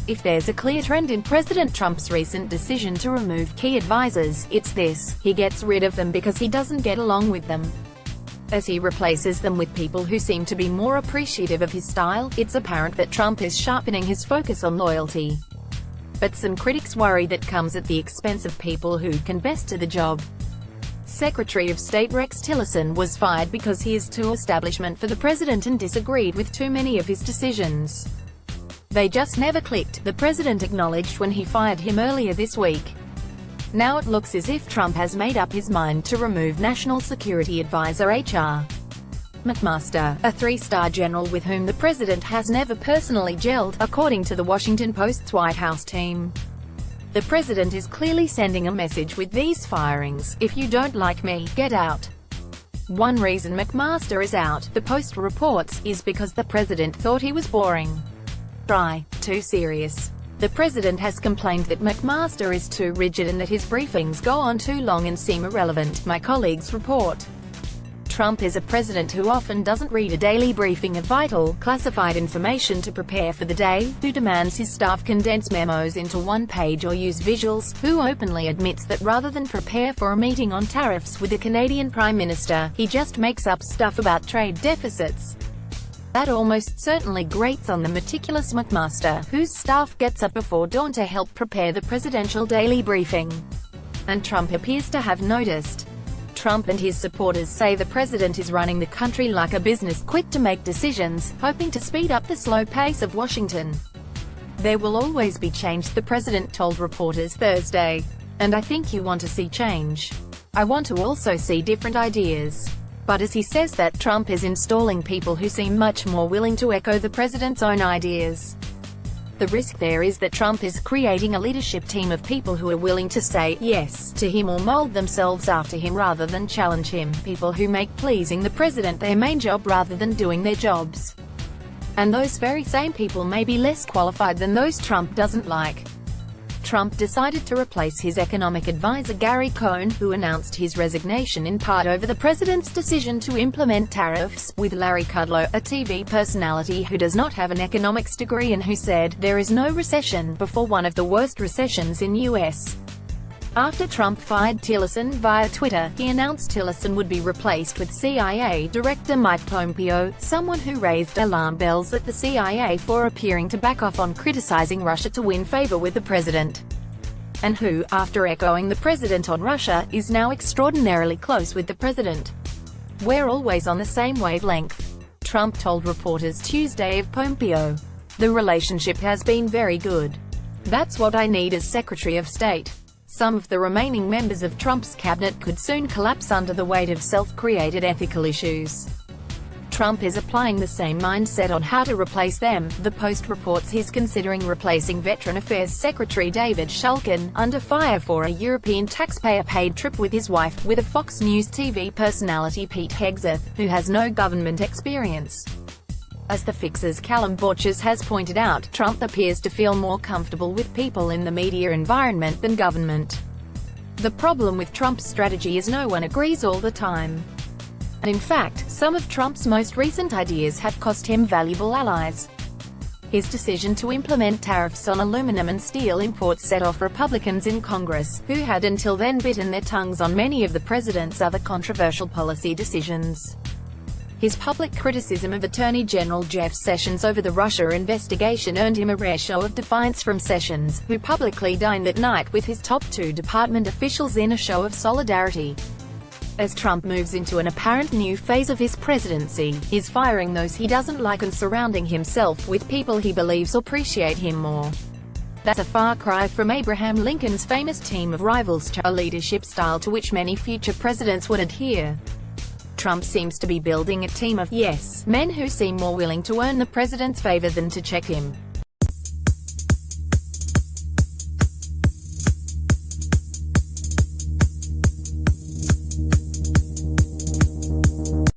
If there's a clear trend in President Trump's recent decision to remove key advisors, it's this: he gets rid of them because he doesn't get along with them. As he replaces them with people who seem to be more appreciative of his style, it's apparent that Trump is sharpening his focus on loyalty. But some critics worry that comes at the expense of people who can best do the job. Secretary of State Rex Tillerson was fired because he is too establishment for the president and disagreed with too many of his decisions. They just never clicked, the president acknowledged when he fired him earlier this week. Now it looks as if Trump has made up his mind to remove National Security Advisor H.R. McMaster, a three-star general with whom the president has never personally gelled, according to the Washington Post's White House team. The president is clearly sending a message with these firings: if you don't like me, get out. One reason McMaster is out, the Post reports, is because the president thought he was boring, dry, too serious. The president has complained that McMaster is too rigid and that his briefings go on too long and seem irrelevant, my colleagues report. Trump is a president who often doesn't read a daily briefing of vital, classified information to prepare for the day, who demands his staff condense memos into one page or use visuals, who openly admits that rather than prepare for a meeting on tariffs with the Canadian Prime Minister, he just makes up stuff about trade deficits. That almost certainly grates on the meticulous McMaster, whose staff gets up before dawn to help prepare the presidential daily briefing. And Trump appears to have noticed. Trump and his supporters say the president is running the country like a business, quick to make decisions, hoping to speed up the slow pace of Washington. There will always be change, the president told reporters Thursday. And I think you want to see change. I want to also see different ideas. But as he says that, Trump is installing people who seem much more willing to echo the president's own ideas. The risk there is that Trump is creating a leadership team of people who are willing to say yes to him or mold themselves after him rather than challenge him, people who make pleasing the president their main job rather than doing their jobs. And those very same people may be less qualified than those Trump doesn't like. Trump decided to replace his economic advisor Gary Cohn, who announced his resignation in part over the president's decision to implement tariffs, with Larry Kudlow, a TV personality who does not have an economics degree and who said, "There is no recession," before one of the worst recessions in U.S. After Trump fired Tillerson via Twitter, he announced Tillerson would be replaced with CIA Director Mike Pompeo, someone who raised alarm bells at the CIA for appearing to back off on criticizing Russia to win favor with the president. And who, after echoing the president on Russia, is now extraordinarily close with the president. "We're always on the same wavelength," Trump told reporters Tuesday of Pompeo. "The relationship has been very good. That's what I need as Secretary of State." Some of the remaining members of Trump's cabinet could soon collapse under the weight of self-created ethical issues. Trump is applying the same mindset on how to replace them. The Post reports he's considering replacing Veteran Affairs Secretary David Shulkin, under fire for a European taxpayer-paid trip with his wife, with a Fox News TV personality Pete Hegseth, who has no government experience. As the Fixer's Callum Borchers has pointed out, Trump appears to feel more comfortable with people in the media environment than government. The problem with Trump's strategy is no one agrees all the time. And in fact, some of Trump's most recent ideas have cost him valuable allies. His decision to implement tariffs on aluminum and steel imports set off Republicans in Congress, who had until then bitten their tongues on many of the president's other controversial policy decisions. His public criticism of Attorney General Jeff Sessions over the Russia investigation earned him a rare show of defiance from Sessions, who publicly dined that night with his top two department officials in a show of solidarity. As Trump moves into an apparent new phase of his presidency, he's firing those he doesn't like and surrounding himself with people he believes appreciate him more. That's a far cry from Abraham Lincoln's famous team of rivals, a leadership style to which many future presidents would adhere. Trump seems to be building a team of yes men who seem more willing to earn the president's favor than to check him.